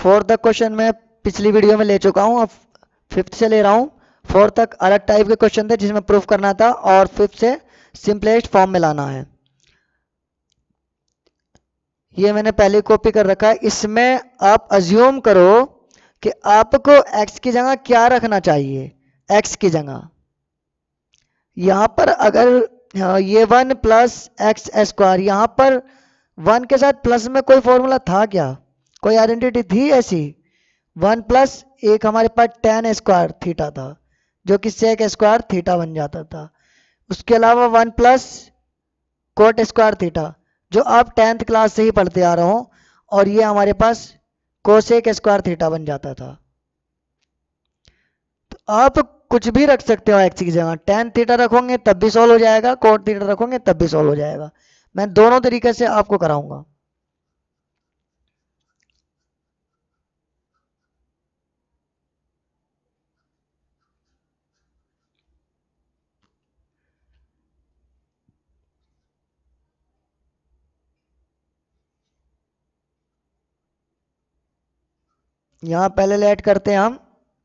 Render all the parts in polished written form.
Fourth तक question मैं पिछली वीडियो में ले चुका हूँ, अब फिफ्थ से ले रहा हूँ। फोर्थ तक अलग टाइप के क्वेश्चन थे जिसमें प्रूफ करना था, और फिफ्थ से सिंपलेस्ट फॉर्म में लाना है। ये मैंने पहले कॉपी कर रखा है। इसमें आप अज्यूम करो कि आपको x की जगह क्या रखना चाहिए। x की जगह यहां पर अगर ये 1 प्लस एक्स स्क्वायर, यहां पर 1 के साथ प्लस में कोई फॉर्मूला था क्या, कोई आइडेंटिटी थी ऐसी? 1 प्लस एक हमारे पास tan स्क्वायर थीटा था जो कि सेक स्क्वायर थीटा बन जाता था। उसके अलावा 1 प्लस कोट स्क्वायर थीटा जो आप 10th क्लास से ही पढ़ते आ रहे हो, और ये हमारे पास कोसेक स्क्वायर थीटा बन जाता था। तो आप कुछ भी रख सकते हो एक्स की जगह। tan थीटा रखोगे तब भी सॉल्व हो जाएगा, कोट थीटा रखोगे तब भी सॉल्व हो जाएगा। मैं दोनों तरीके से आपको कराऊंगा। यहां पहले लेट करते हैं हम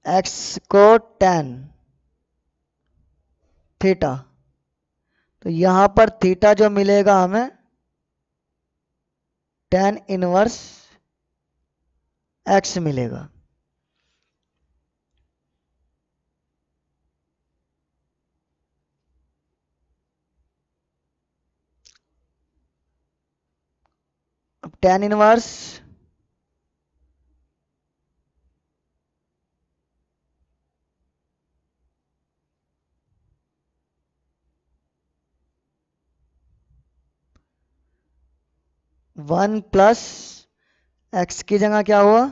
x को tan थीटा, तो यहां पर थीटा जो मिलेगा हमें tan इनवर्स x मिलेगा। अब tan inverse one plus x की जगह क्या हुआ,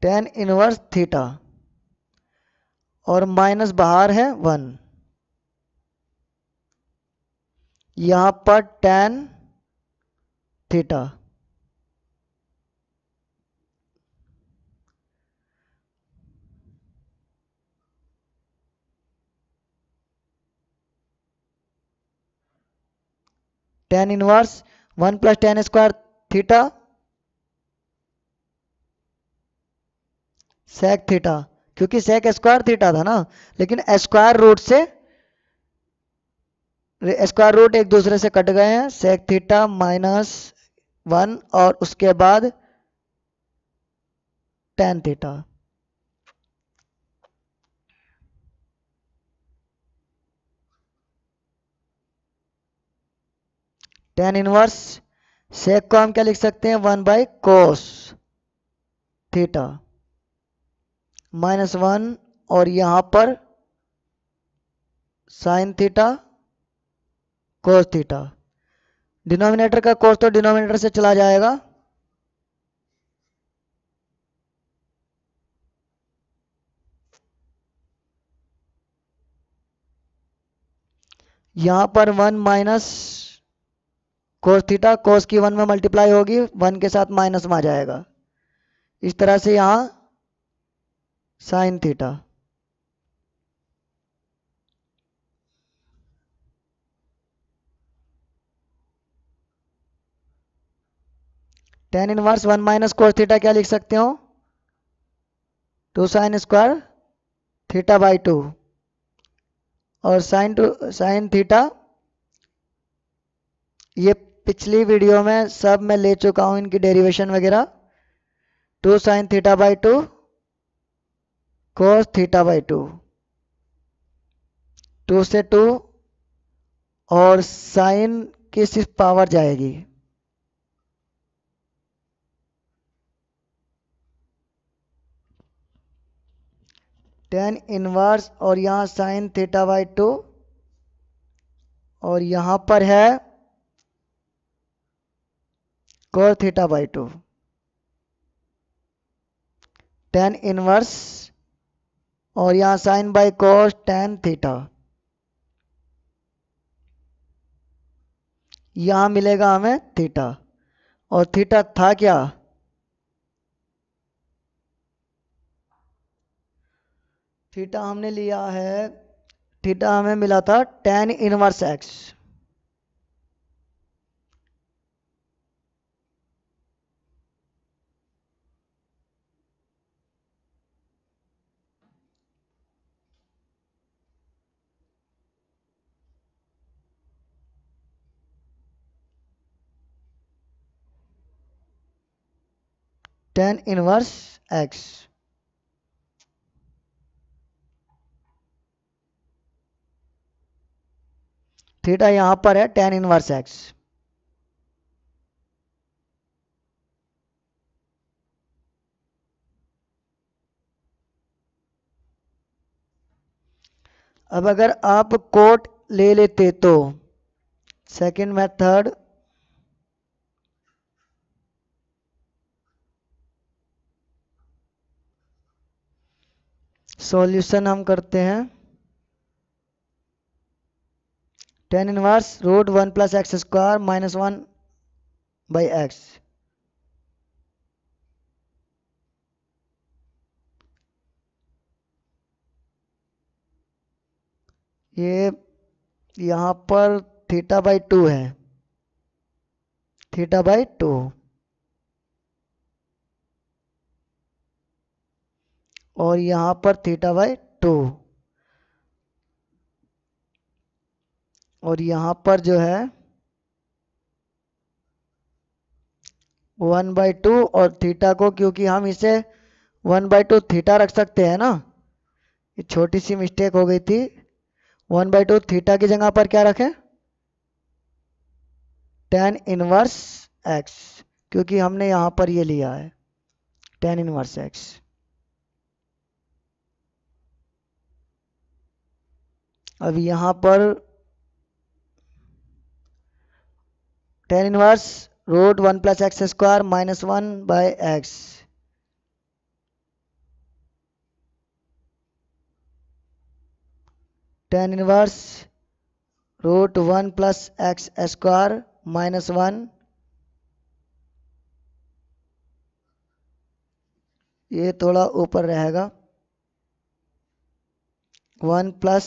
tan इनवर्स थीटा, और माइनस बाहर है 1, यहां पर tan theta. tan inverse 1 plus tan square theta sec theta, क्योंकि सेक स्क्वायर थीटा था ना, लेकिन स्क्वायर रूट से स्क्वायर रूट एक दूसरे से कट गए हैं। सेक थीटा माइनस 1 और उसके बाद tan theta. tan inverse sec को हम क्या लिख सकते हैं, 1 बाई कोस थीटा माइनस 1, और यहां पर sine theta cos theta. Denominator का कोस तो डिनोमिनेटर से चला जाएगा, यहां पर 1 माइनस कोस थीटा, कोस की 1 में मल्टीप्लाई होगी, 1 के साथ माइनस में आ जाएगा। इस तरह से यहां sine theta. tan inverse 1 minus cos theta क्या लिख सकते हो, 2 साइन स्क्वायर थीटा बाई 2, और साइन थीटा ये पिछली वीडियो में सब मैं ले चुका हूं, इनकी डेरिवेशन वगैरह। 2 sign theta by 2 cos theta by 2, 2 से 2, और साइन की सिर्फ पावर जाएगी। tan इनवर्स और यहां साइन थीटा बाई 2, और यहां पर है cos theta by 2। tan inverse और यहां sine by cos tan theta, यहां मिलेगा हमें थीटा, और थीटा था क्या, थीटा हमने लिया है थीटा हमें मिला था tan inverse x. tan inverse x. Theta यहां पर है tan इनवर्स एक्स। अब अगर आप कोट ले लेते तो सेकंड मेथड, सॉल्यूशन हम करते हैं tan inverse root 1 plus x square minus 1 by x. ये यहाँ पर थीटा बाई 2 है, थीटा बाई 2। और यहाँ पर थीटा बाई 2। और यहाँ पर जो है 1/2 और थीटा को, क्योंकि हम इसे 1/2 थीटा रख सकते हैं ना, ये छोटी सी मिस्टेक हो गई थी। 1/2 थीटा की जगह पर क्या रखें, tan इनवर्स एक्स, क्योंकि हमने यहाँ पर ये लिया है tan इनवर्स एक्स। अब यहाँ पर tan inverse root 1 plus x square minus 1 by x. tan inverse root 1 plus x square minus 1, ये थोड़ा ऊपर रहेगा, 1 प्लस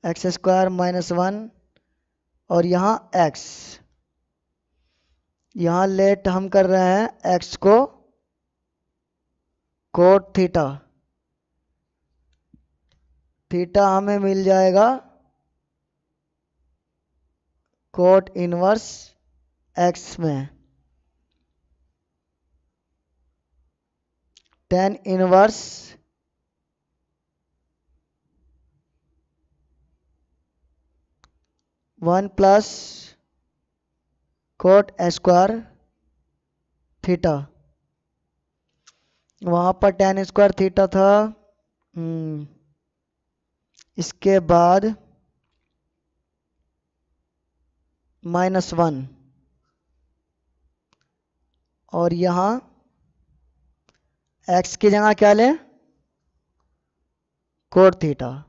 एक्स स्क्वायर माइनस 1। और यहाँ x, यहाँ लेट हम कर रहे हैं x को कोट थीटा। थीटा हमें मिल जाएगा कोट इनवर्स x में। tan inverse one plus cot square theta, वहाँ पर tan स्क्वायर थीटा था। इसके बाद -1, और यहाँ x की जगह क्या लें, कोट थीटा।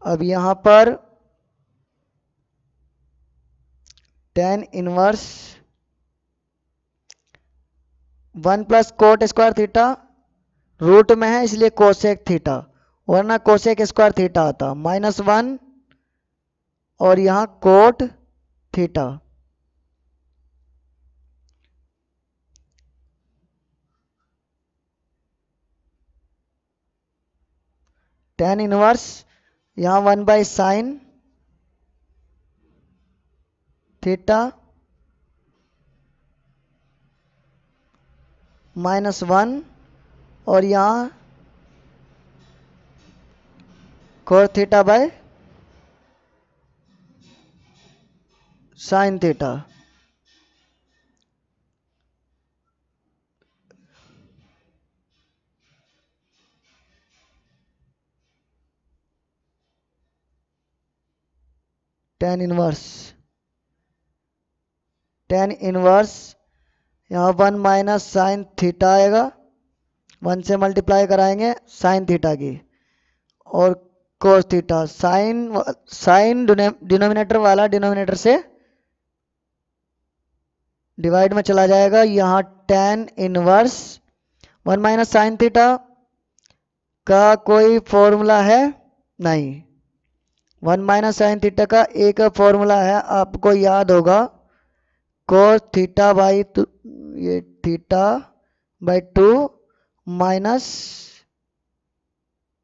अब यहाँ पर tan inverse 1 plus cot square theta root में है इसलिए कोसेक थीटा, वरना कोसेक स्क्वायर थीटा आता -1, और यहाँ कोट थीटा। tan इनवर्स यहाँ 1 बाई साइन थीटा -1, और यहाँ cot theta by sine theta. tan inverse यहाँ 1 माइनस साइन थीटा आएगा, 1 से मल्टीप्लाई कराएंगे साइन थीटा की, और कोस थीटा, साइन डिनोमिनेटर वाला डिनोमिनेटर से डिवाइड में चला जाएगा। यहाँ tan inverse 1 minus sine theta का कोई फॉर्मूला है नहीं, 1 माइनस साइन थीटा का एक फॉर्मूला है, आपको याद होगा, कोस थीटा बाई ये थीटा बाई 2 माइनस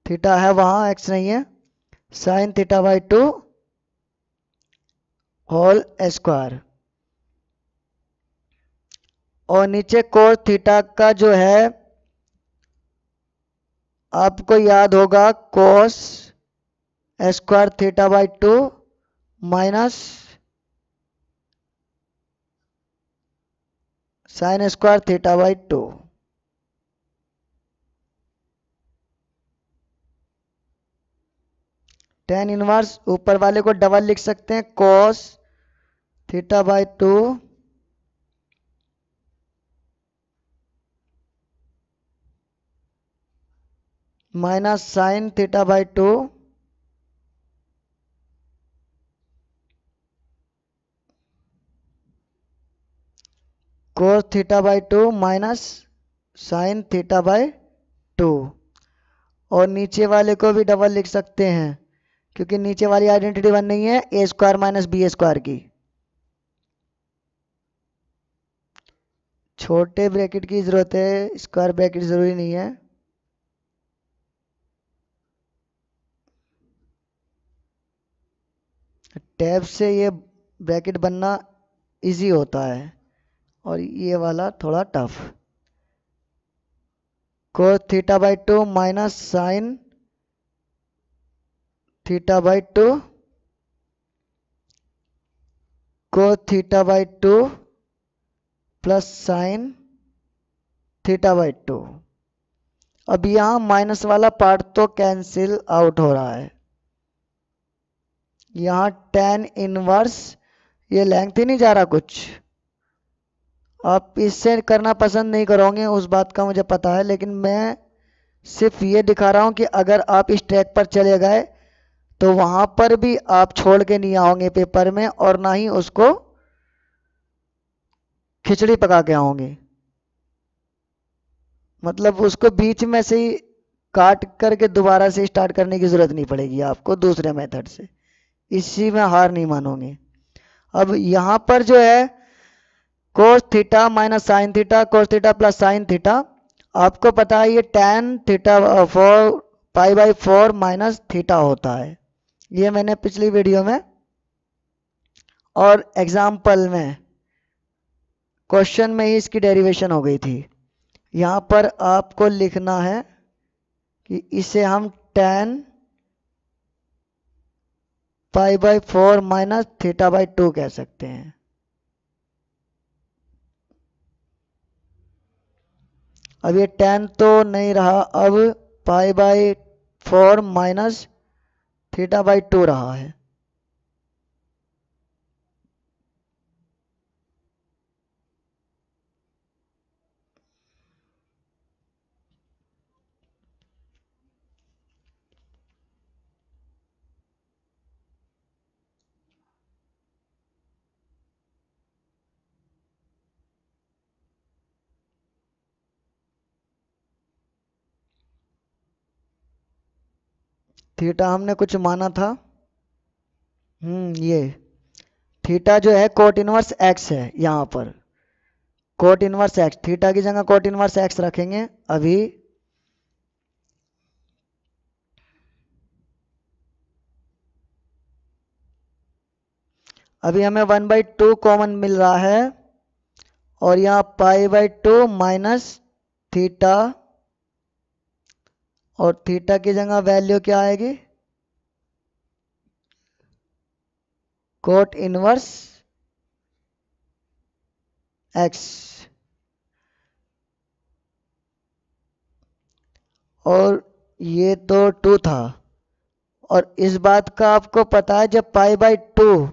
थीटा है वहां, एक्स नहीं है, sine theta by 2 whole square, और नीचे कोस थीटा का जो है आपको याद होगा, cos square theta by 2 minus sine squared theta by 2। tan inverse ऊपर वाले को डबल लिख सकते हैं, कोस theta by 2 minus sign theta by 2 cos theta by 2 minus sign theta by 2, और नीचे वाले को भी डबल लिख सकते हैं क्योंकि नीचे वाली आइडेंटिटी बन नहीं है ए स्क्वायर माइनस बी स्क्वायर की। छोटे ब्रैकेट की जरूरत है, स्क्वायर ब्रैकेट जरूरी नहीं है। टैब से ये ब्रैकेट बनना इजी होता है और ये वाला थोड़ा tough. Cos theta by 2 minus sign theta by 2 cos theta by 2 plus sign theta by 2। अब यहां माइनस वाला पार्ट तो कैंसिल आउट हो रहा है। यहां tan इनवर्स, ये लेंथ ही नहीं जा रहा कुछ, आप इससे करना पसंद नहीं करोगे उस बात का मुझे पता है, लेकिन मैं सिर्फ ये दिखा रहा हूं कि अगर आप इस ट्रैक पर चले गए तो वहां पर भी आप छोड़ के नहीं आओगे पेपर में, और ना ही उसको खिचड़ी पका के आओगे। मतलब उसको बीच में से ही काट करके दोबारा से स्टार्ट करने की जरूरत नहीं पड़ेगी आपको दूसरे मेथड से, इसी में हार नहीं मानोगे। अब यहां पर जो है cos theta minus sine theta, cos theta plus sine theta, आपको पता है ये tan theta 4 pi by 4 minus theta होता है। ये मैंने पिछली वीडियो में और एग्जाम्पल में क्वेश्चन में ही इसकी डेरिवेशन हो गई थी। यहां पर आपको लिखना है कि इसे हम tan pi by 4 minus theta by 2 कह सकते हैं। अब ये tan तो नहीं रहा, अब pi by 4 minus theta by 2 रहा है। थीटा हमने कुछ माना था, ये थीटा जो है कोट इनवर्स एक्स है, यहां पर कोट इनवर्स एक्स, थीटा की जगह कोट इनवर्स एक्स रखेंगे। अभी हमें 1/2 कॉमन मिल रहा है, और यहाँ पाई बाई 2 माइनस थीटा, और थीटा की जगह वैल्यू क्या आएगी, कोट इनवर्स एक्स। और ये तो 2 था, और इस बात का आपको पता है जब पाई बाई 2,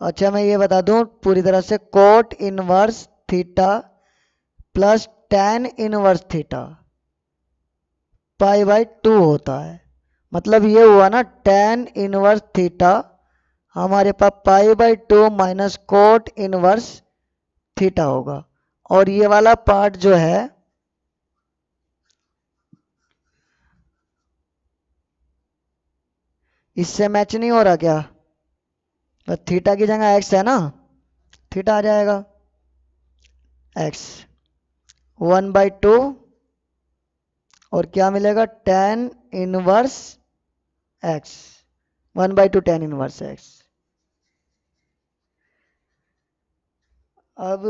अच्छा मैं ये बता दूं पूरी तरह से, coat inverse theta plus tan inverse theta pi by 2 होता है। मतलब ये हुआ ना tan इनवर्स थीटा हमारे पास pi by 2 minus cot inverse theta होगा। और ये वाला पार्ट जो है इससे मैच नहीं हो रहा क्या? तो थीटा की जगह x है ना, थीटा आ जाएगा x 1/2 और क्या मिलेगा tan inverse x 1/2 tan inverse x। अब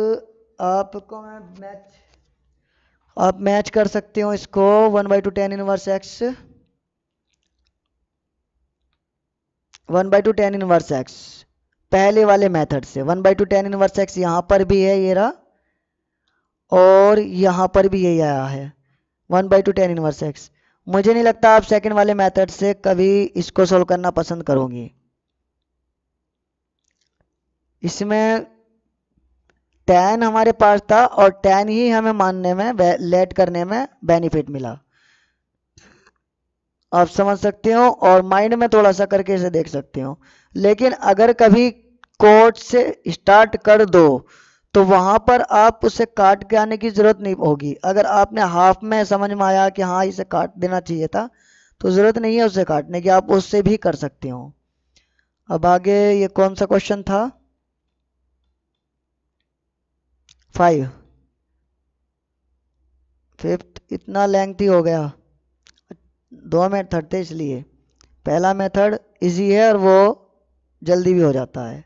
आपको मैं आप मैच कर सकते हो इसको 1/2 tan inverse x 1/2 tan inverse x पहले वाले मेथड से 1/2 tan इनवर्स x यहाँ पर भी है ये रहा और यहाँ पर भी यही आया है 1/2 tan इनवर्स x। मुझे नहीं लगता आप सेकंड वाले मेथड से कभी इसको सोल्व करना पसंद करोगे। इसमें tan हमारे पास था और tan ही हमें मानने में लेट करने में बेनिफिट मिला, आप समझ सकते हो और माइंड में थोड़ा सा करके इसे देख सकते हो। लेकिन अगर कभी कोट से स्टार्ट कर दो तो वहां पर आप उसे काट के आने की जरूरत नहीं होगी। अगर आपने हाफ में समझ में आया कि हाँ इसे काट देना चाहिए था तो जरूरत नहीं है उसे काटने की, आप उससे भी कर सकते हो। अब आगे ये कौन सा क्वेश्चन था 5 फिफ्थ इतना लेंथी हो गया, 2 मेथड थे इसलिए पहला मेथड इजी है और वो जल्दी भी हो जाता है।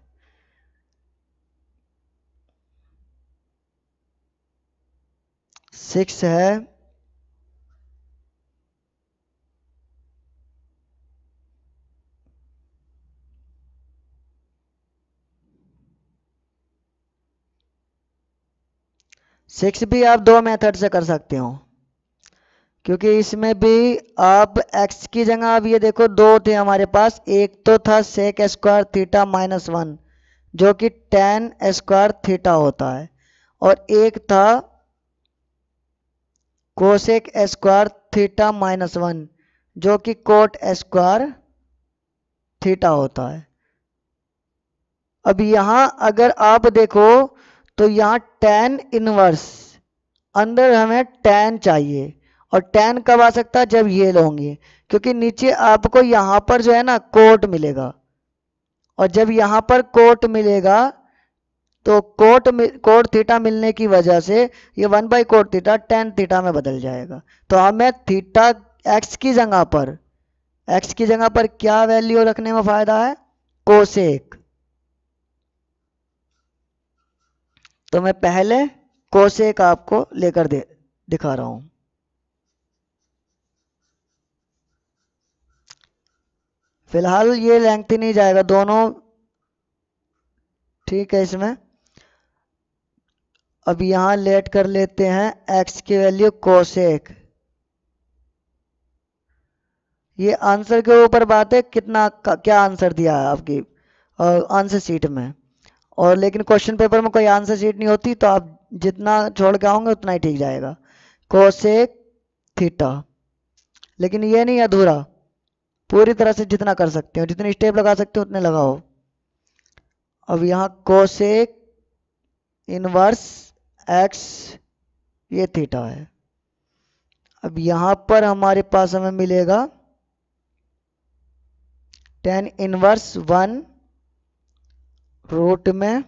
सिक्स है सिक्स भी आप 2 मेथड से कर सकते हो क्योंकि इसमें भी आप x की जगह अब ये देखो दो थे हमारे पास, एक तो था सेक स्क्वायर थीटा माइनस 1 जो कि tan स्क्वायर थीटा होता है और एक था कोसेक स्क्वायर थीटा माइनस 1 जो कि कोट स्क्वायर थीटा होता है। अब यहां अगर आप देखो तो यहां tan इनवर्स अंदर हमें tan चाहिए और tan कब आ सकता है जब ये लोगे क्योंकि नीचे आपको यहां पर जो है ना कोट मिलेगा और जब यहां पर कोट मिलेगा तो कोट थीटा मिलने की वजह से ये 1/कोट थीटा tan थीटा में बदल जाएगा। तो हमें थीटा एक्स की जगह पर क्या वैल्यू रखने में फायदा है कोसेक। तो मैं पहले कोसेक आपको लेकर दिखा रहा हूं। फिलहाल ये लेंथ नहीं जाएगा, दोनों ठीक है। इसमें अब यहां लेट कर लेते हैं x की वैल्यू कोसेक। ये आंसर के ऊपर बात है कितना क्या आंसर दिया है आपकी आंसर शीट में, और लेकिन क्वेश्चन पेपर में कोई आंसर शीट नहीं होती तो आप जितना छोड़ के आओगे उतना ही ठीक जाएगा कोसेक थीटा। लेकिन ये नहीं अधूरा, पूरी तरह से जितना कर सकते हो जितने स्टेप लगा सकते हो उतने लगाओ। अब यहाँ कोसेक इनवर्स एक्स ये थीटा है। अब यहां पर हमारे पास हमें मिलेगा tan इनवर्स 1 रूट में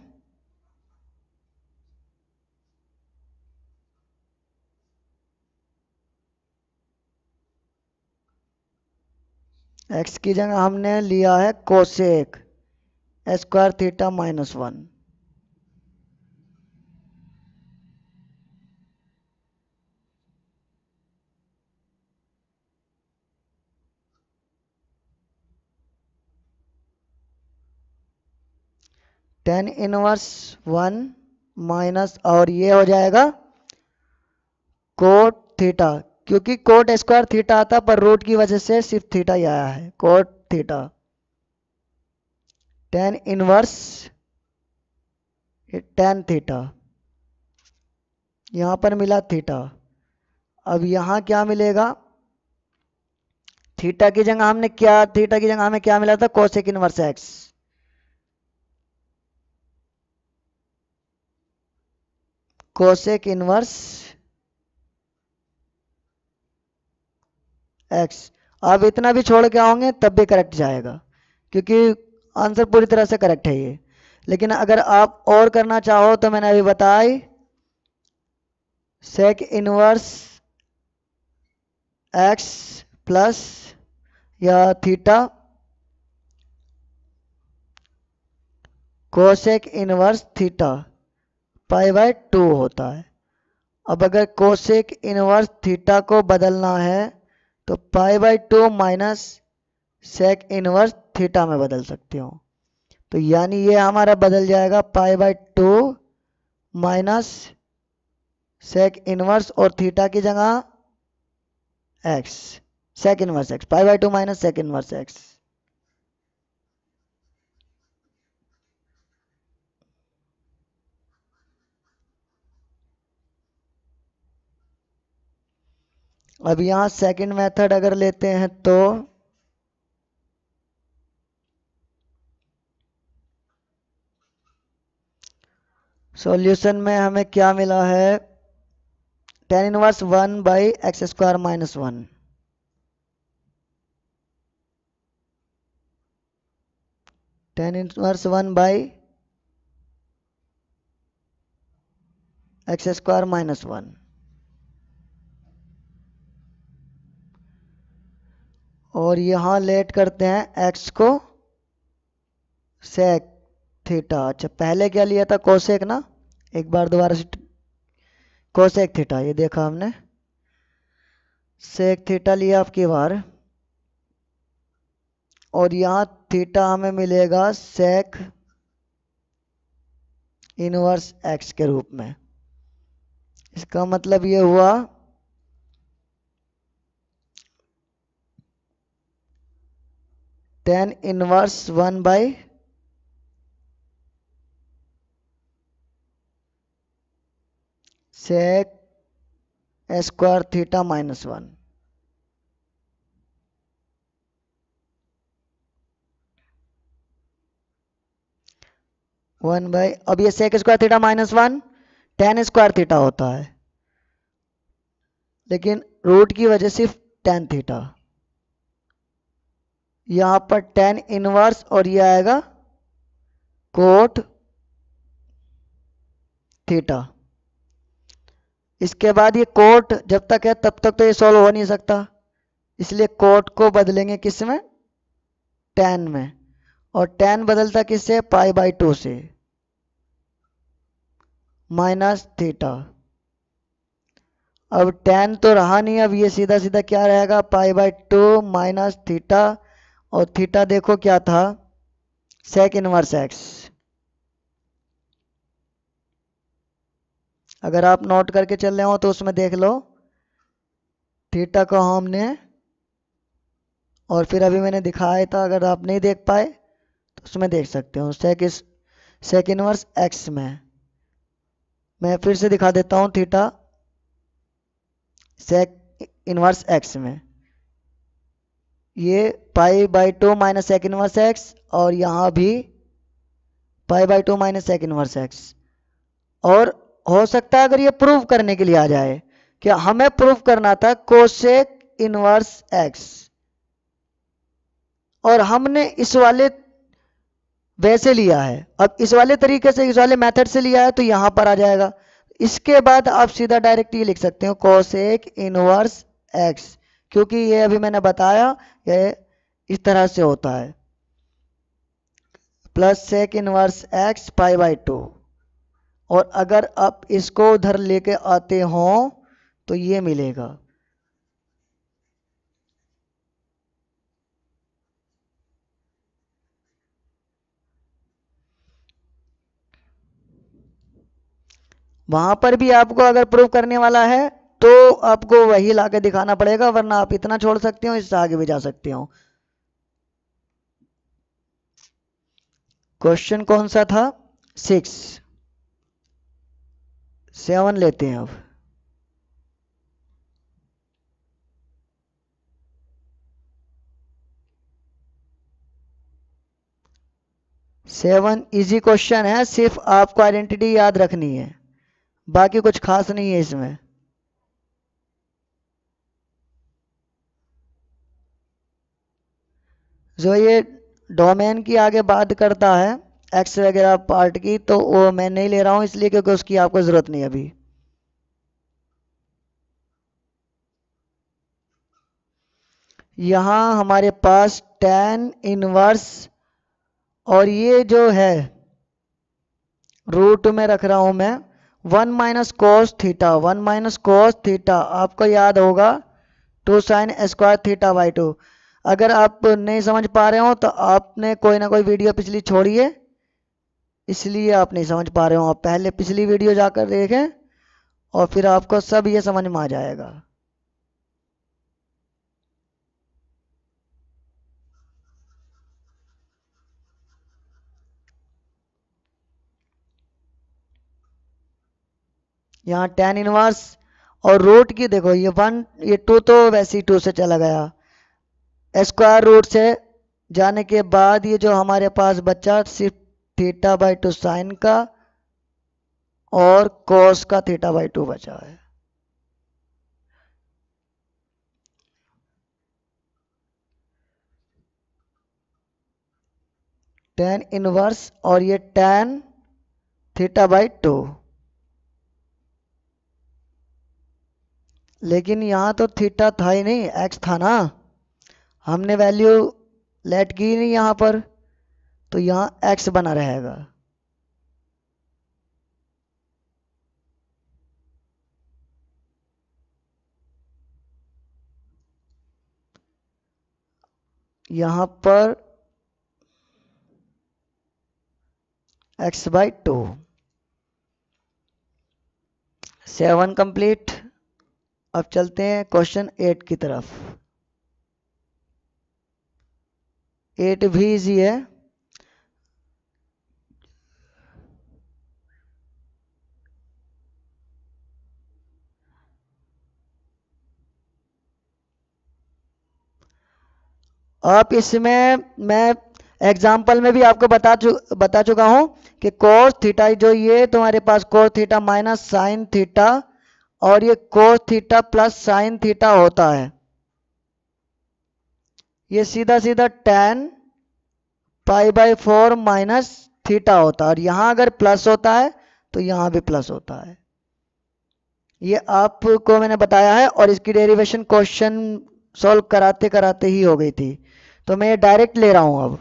x की जगह हमने लिया है cosec square theta minus 1। tan inverse 1 minus और ये हो जाएगा कोट थीटा, क्योंकि कोट स्क्वायर थीटा आता पर रूट की वजह से सिर्फ थीटा ही आया है cot theta tan inverse tan theta. यहाँ पर मिला थीटा। अब यहाँ क्या मिलेगा, थीटा की जगह हमें क्या मिला था, cosec inverse x. Cosec inverse x. आप इतना भी छोड़ के आओगे तब भी करेक्ट जाएगा, क्योंकि आंसर पूरी तरह से करेक्ट है ये। लेकिन अगर आप और करना चाहो तो मैंने अभी बताया, सेक इनवर्स एक्स प्लस या theta cosec inverse theta pi by 2 होता है। अब अगर कोसेक इनवर्स थीटा को बदलना है तो pi by 2 minus sec inverse theta में बदल सकते हो। तो यानी ये हमारा बदल जाएगा pi by 2 minus sec inverse और थीटा की जगह x, sec inverse x, pi by 2 minus sec inverse x. अब यहां सेकंड मेथड अगर लेते हैं तो सॉल्यूशन में हमें क्या मिला है, tan inverse 1 by x square minus 1। tan inverse 1 by x square minus 1। और यहां लेट करते हैं एक्स को सेक थीटा। अच्छा पहले क्या लिया था, कोसेक ना, एक बार दोबारा से कोसेक थीटा, ये देखा हमने, सेक थीटा लिया आपकी बार। और यहाँ थीटा हमें मिलेगा सेक इनवर्स एक्स के रूप में। इसका मतलब ये हुआ tan inverse 1 by sec square theta minus 1। One by, अब ये sec square theta minus 1 tan square theta होता है, लेकिन रूट की वजह सिर्फ tan थीटा। यहां पर tan इनवर्स और ये आएगा कोट थीटा। इसके बाद ये कोट जब तक है तब तक तो ये सॉल्व हो नहीं सकता, इसलिए कोट को बदलेंगे किस में, tan में। और tan बदलता किससे, पाई बाई 2 से, माइनस थीटा। अब tan तो रहा नहीं, अब ये सीधा सीधा क्या रहेगा, पाई बाई 2 माइनस थीटा। और थीटा देखो क्या था, सेक इनवर्स एक्स। अगर आप नोट करके चल रहे हो तो उसमें देख लो, थीटा को हमने, और फिर अभी मैंने दिखाया था, अगर आप नहीं देख पाए तो उसमें देख सकते हो, सेक इनवर्स एक्स में। मैं फिर से दिखा देता हूँ, थीटा सेक इनवर्स एक्स में, ये pi by 2 minus sec inverse x, और यहाँ भी pi by 2 minus sec inverse x. और हो सकता है अगर ये प्रूव करने के लिए आ जाए, कि हमें प्रूव करना था कोसेक इनवर्स एक्स, और हमने इस वाले वैसे लिया है, अब इस वाले तरीके से, इस वाले मेथड से लिया है, तो यहां पर आ जाएगा। इसके बाद आप सीधा डायरेक्ट ये लिख सकते हो कोसेक इनवर्स एक्स, क्योंकि ये अभी मैंने बताया ये इस तरह से होता है, plus sec inverse x pi by 2। और अगर आप इसको उधर लेके आते हो तो ये मिलेगा। वहां पर भी आपको अगर प्रूव करने वाला है तो आपको वही लाके दिखाना पड़ेगा, वरना आप इतना छोड़ सकते हो, इससे आगे भी जा सकते हो। क्वेश्चन कौन सा था, 6। 7 लेते हैं अब। सेवन इजी क्वेश्चन है, सिर्फ आपको आइडेंटिटी याद रखनी है, बाकी कुछ खास नहीं है इसमें। जो ये डोमेन की आगे बात करता है एक्स वगैरह पार्ट की, तो वो मैं नहीं ले रहा हूं इसलिए क्योंकि उसकी आपको जरूरत नहीं अभी। यहां हमारे पास tan इनवर्स, और ये जो है रूट में रख रहा हूं मैं 1 - cos थीटा, 1 - cos थीटा आपको याद होगा 2 sin² θ/2। अगर आप नहीं समझ पा रहे हो तो आपने कोई ना कोई वीडियो पिछली छोड़ी है, इसलिए आप नहीं समझ पा रहे हो। आप पहले पिछली वीडियो जाकर देखें और फिर आपको सब ये समझ में आ जाएगा। यहाँ tan इनवर्स और रूट की देखो, ये 1 ये 2 तो वैसे ही 2 से चला गया, स्क्वायर रूट से जाने के बाद ये जो हमारे पास बचा सिर्फ θ/2 साइन का और कॉस का θ/2 बचा है। tan इनवर्स और ये tan θ/2, लेकिन यहां तो थीटा था ही नहीं, एक्स था ना, हमने वैल्यू लेट की नहीं यहां पर, तो यहां एक्स बना रहेगा। यहां पर x/2। 7 कंप्लीट। अब चलते हैं क्वेश्चन 8 की तरफ। 8 भी इजी है। आप इसमें मैं एग्जाम्पल में भी आपको बता चुका हूं कि cos थीटा, जो ये तुम्हारे पास cos theta minus sine theta और ये cos theta plus sine theta होता है, ये सीधा सीधा tan π/4 माइनस थीटा होता है, और यहां अगर प्लस होता है तो यहां भी प्लस होता है। ये आपको मैंने बताया है, और इसकी डेरिवेशन क्वेश्चन सॉल्व कराते कराते ही हो गई थी, तो मैं ये डायरेक्ट ले रहा हूं अब।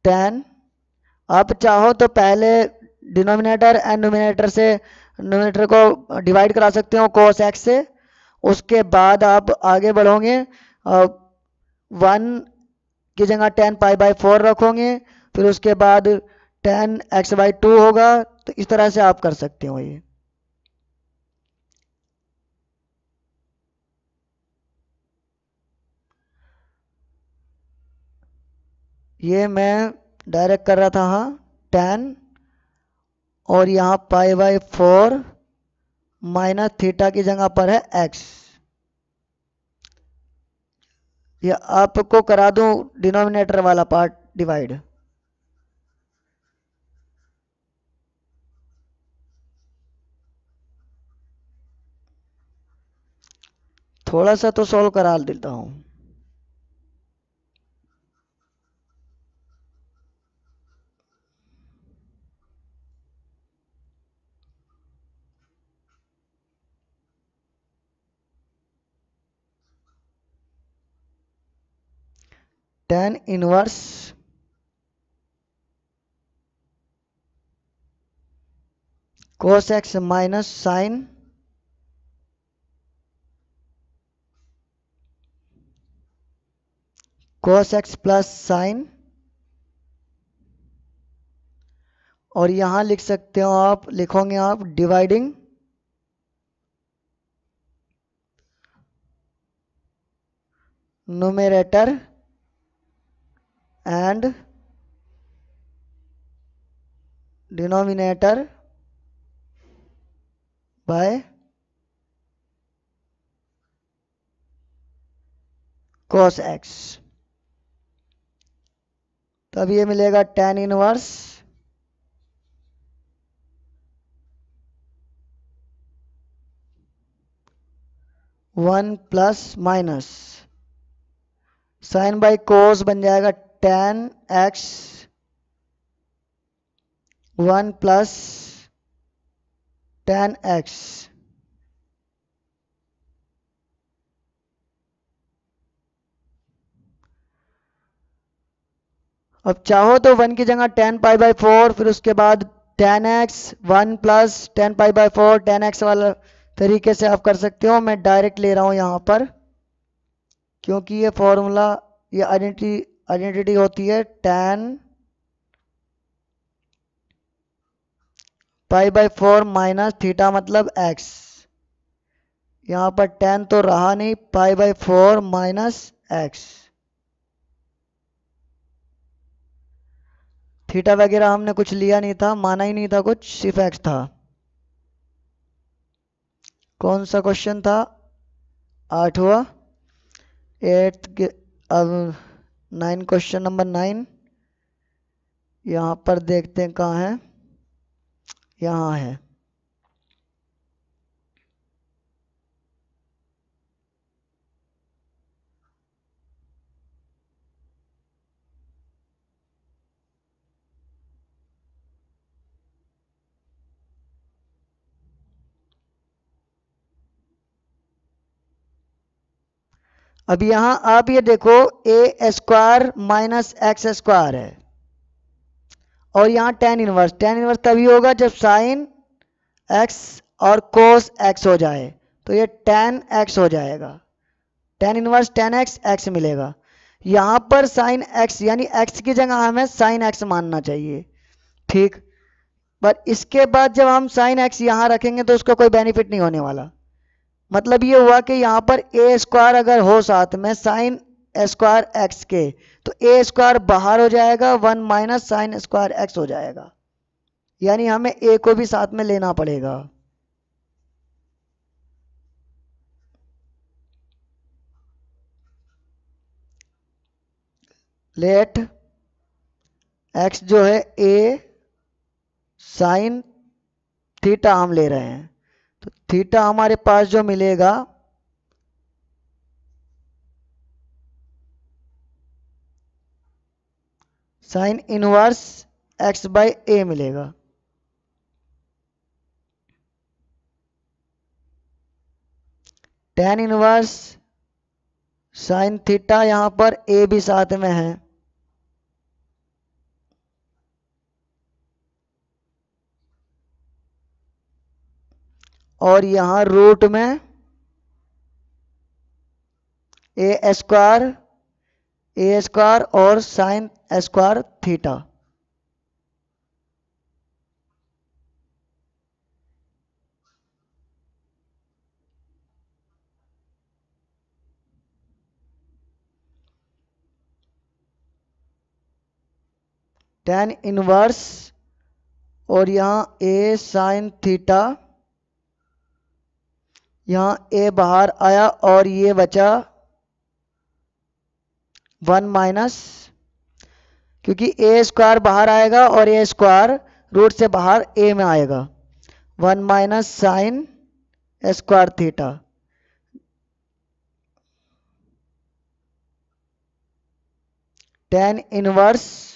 tan, आप चाहो तो पहले डिनोमिनेटर एंड न्यूमिनेटर से न्यूमिनेटर को डिवाइड करा सकते हो cos x से, उसके बाद आप आगे बढ़ोगे 1 की जगह tan π/4 रखोगे, फिर उसके बाद tan x/2 होगा, तो इस तरह से आप कर सकते हो। ये मैं डायरेक्ट कर रहा था, हाँ, tan और यहाँ π/4 माइनस थीटा की जगह पर है x। ये आपको करा दूं डिनोमिनेटर वाला पार्ट डिवाइड। थोड़ा सा तो सॉल्व करा देता हूं। tan inverse cos x minus sine cos x plus sine, और यहां लिख सकते हो आप, लिखोगे आप dividing numerator and denominator by cos x, तब ये मिलेगा tan inverse one plus minus sine by cos बन जाएगा tan x one plus tan x। अब चाहो तो वन की जगह tan पाई बाई फोर, फिर उसके बाद tan x one plus tan pi by four tan x वाला तरीके से आप कर सकते हो। मैं डायरेक्ट ले रहा हूं यहां पर, क्योंकि ये फॉर्मूला, ये आइडेंटिटी होती है tan pi by four minus theta मतलब x। यहां पर tan तो रहा नहीं, pi by four minus x। Theta वगैरह हमने कुछ लिया नहीं था, माना ही नहीं था कुछ, सिर्फ x था। कौन सा क्वेश्चन था? 8वां, 8th। अब 9, क्वेश्चन नंबर 9 यहाँ पर देखते हैं कहाँ है। यहाँ है। अब यहां आप ये देखो ए स्क्वायर माइनस एक्स स्क्वायर है, और यहाँ tan इनवर्स तभी होगा जब साइन x और कोस x हो जाए, तो ये tan x हो जाएगा। tan inverse tan x x मिलेगा। यहां पर साइन x यानी x की जगह हमें साइन x मानना चाहिए, ठीक। पर इसके बाद जब हम साइन x यहां रखेंगे तो उसका कोई बेनिफिट नहीं होने वाला। मतलब ये हुआ कि यहां पर ए स्क्वायर अगर हो साथ में साइन स्क्वायर एक्स के, तो ए स्क्वायर बाहर हो जाएगा, one minus sine square x हो जाएगा। यानी हमें ए को भी साथ में लेना पड़ेगा। लेट एक्स जो है ए साइन थीटा हम ले रहे हैं, तो थीटा हमारे पास जो मिलेगा साइन इनवर्स एक्स बाई ए मिलेगा। tan इनवर्स साइन थीटा, यहां पर ए भी साथ में है, और यहां रूट में ए स्क्वायर और sign squared theta. tan inverse और यहाँ ए साइन थीटा, यहाँ ए बाहर आया और ये बचा वन माइनस, क्योंकि ए स्क्वायर बाहर आएगा और ए स्क्वायर रूट से बाहर ए में आएगा, one minus sine squared theta. tan inverse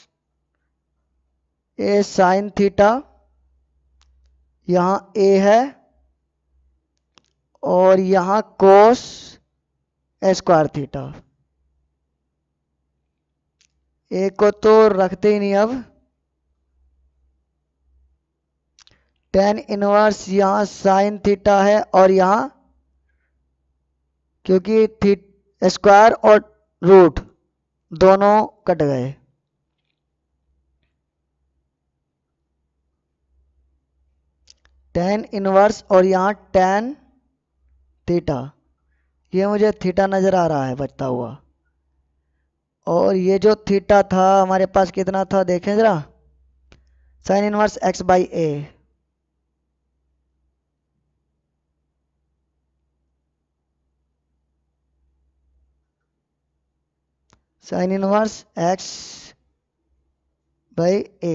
A sine theta, यहाँ ए है और यहाँ कोस स्क्वायर थीटा। ए को तो रखते ही नहीं। अब tan इनवर्स यहाँ साइन थीटा है, और यहाँ क्योंकि स्क्वायर और रूट दोनों कट गए, tan इनवर्स और यहाँ tan थीटा, ये मुझे थीटा नजर आ रहा है बचता हुआ। और ये जो थीटा था हमारे पास कितना था, देखें जरा, sine inverse X by A, sine inverse X by A.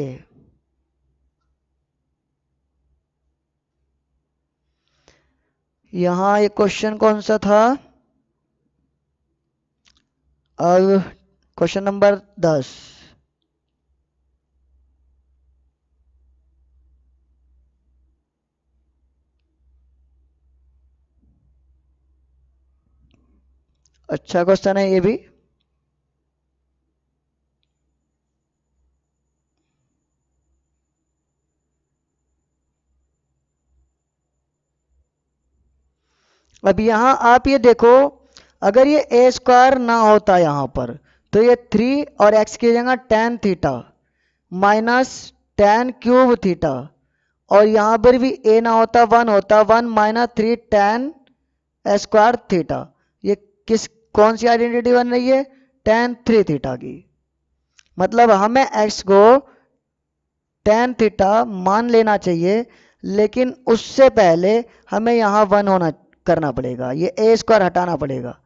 यहां ये क्वेश्चन कौन सा था? अब क्वेश्चन नंबर 10। अच्छा क्वेश्चन है ये भी। अब यहां आप ये देखो, अगर ये ए स्क्वायर ना होता यहां पर, तो ये 3 और एक्स की जगह tan theta minus ten cube theta, और यहां पर भी ए ना होता, 1 होता, 1 माइनस 3 टेन स्क्वायर थीटा। ये किस कौन सी आइडेंटिटी बन रही है? टेन 3 थीटा की। मतलब हमें एक्स को टेन थीटा मान लेना चाहिए, लेकिन उससे पहले हमें यहां 1 होना करना पड़ेगा, ये ए स्क्वायर हटाना पड़ेगा।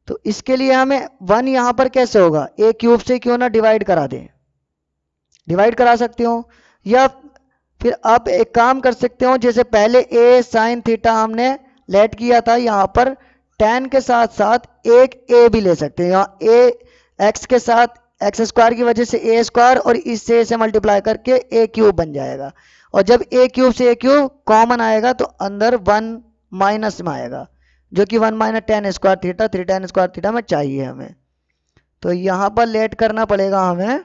तो इसके लिए हमें 1 यहां पर कैसे होगा? ए क्यूब से क्यों ना डिवाइड करा दें, डिवाइड करा सकते हो, या फिर आप एक काम कर सकते हो, जैसे पहले ए साइन थीटा हमने लेट किया था, यहां पर टेन के साथ साथ एक ए भी ले सकते हैं। यहाँ ए एक्स के साथ एक्स स्क्वायर की वजह से ए स्क्वायर, और इससे से मल्टीप्लाई करके ए क्यूब बन जाएगा। और जब ए क्यूब से ए क्यूब कॉमन आएगा तो अंदर 1 माइनस में आएगा, जो कि 1 minus ten squared theta, 3 ten squared theta में चाहिए हमें। तो यहां पर लेट करना पड़ेगा हमें।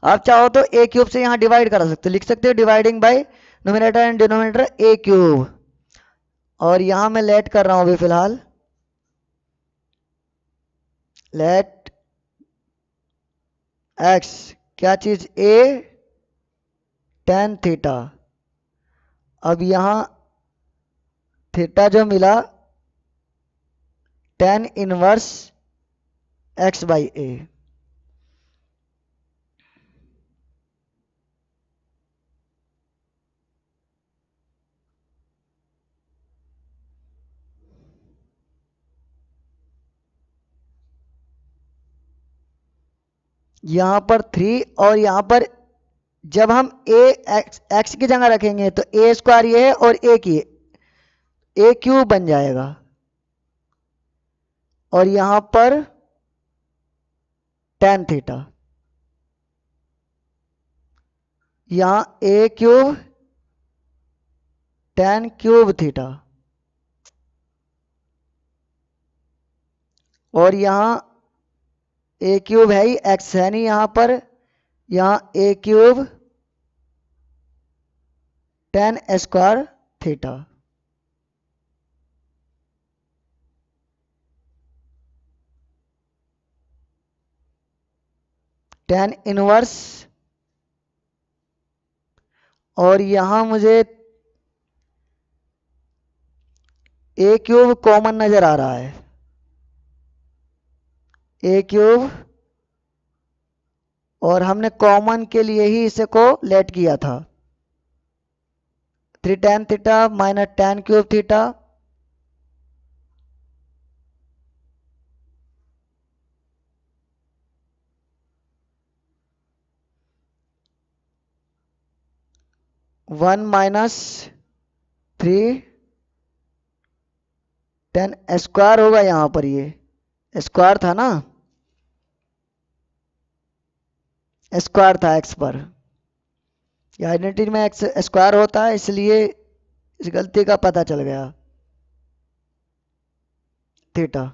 आप चाहो तो ए क्यूब से यहां डिवाइड करा सकते हो, लिख सकते हो dividing by nominator and denominator A cube. और यहां मैं लेट कर रहा हूं अभी फिलहाल, लेट एक्स क्या चीज? ए टेन थीटा। अब यहां थीटा जो मिला tan inverse X by A. यहां पर 3, और यहां पर जब हम ए एक्स की जगह रखेंगे तो ए स्क्वायर ये है और ए की ए क्यूब बन जाएगा, और यहां पर टेन थीटा, यहां A cube ten cube theta, और यहां ए क्यूब है ही, एक्स है नहीं यहां पर, यहां A cube tan squared theta. Tan inverse, और यहां मुझे ए क्यूब कॉमन नजर आ रहा है, ए क्यूब, और हमने कॉमन के लिए ही इसे को लेट किया था। 3 tan theta minus ten cube theta, one minus 3 ten square होगा, यहां पर ये स्क्वायर था ना, स्क्वायर था एक्स पर, ये आइडेंटिटी में एक्स स्क्वायर होता है, इसलिए इस गलती का पता चल गया थीटा।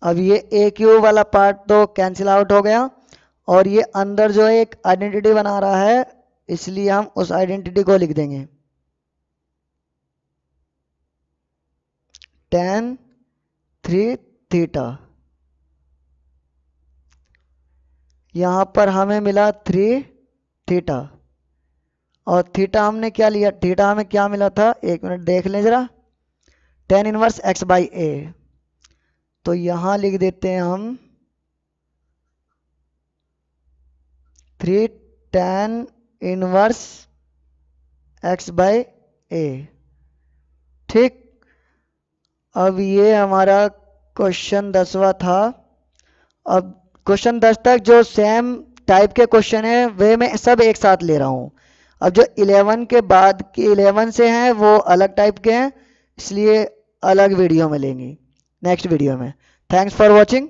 अब ये ए क्यूब वाला पार्ट तो कैंसिल आउट हो गया, और ये अंदर जो एक आइडेंटिटी बना रहा है, इसलिए हम उस आइडेंटिटी को लिख देंगे टेन 3 थीटा। यहाँ पर हमें मिला 3 थीटा, और थीटा हमने क्या लिया, थीटा हमें क्या मिला था, एक मिनट देख लें जरा, tan इनवर्स x बाई ए। तो यहाँ लिख देते हैं हम 3 tan इनवर्स x बाई ए। ठीक, अब ये हमारा क्वेश्चन 10वां था। अब क्वेश्चन 10 तक जो सेम टाइप के क्वेश्चन है वे मैं सब एक साथ ले रहा हूँ। अब जो 11 के बाद के 11 से हैं वो अलग टाइप के हैं, इसलिए अलग वीडियो में लेंगे नेक्स्ट वीडियो में। Thanks for watching.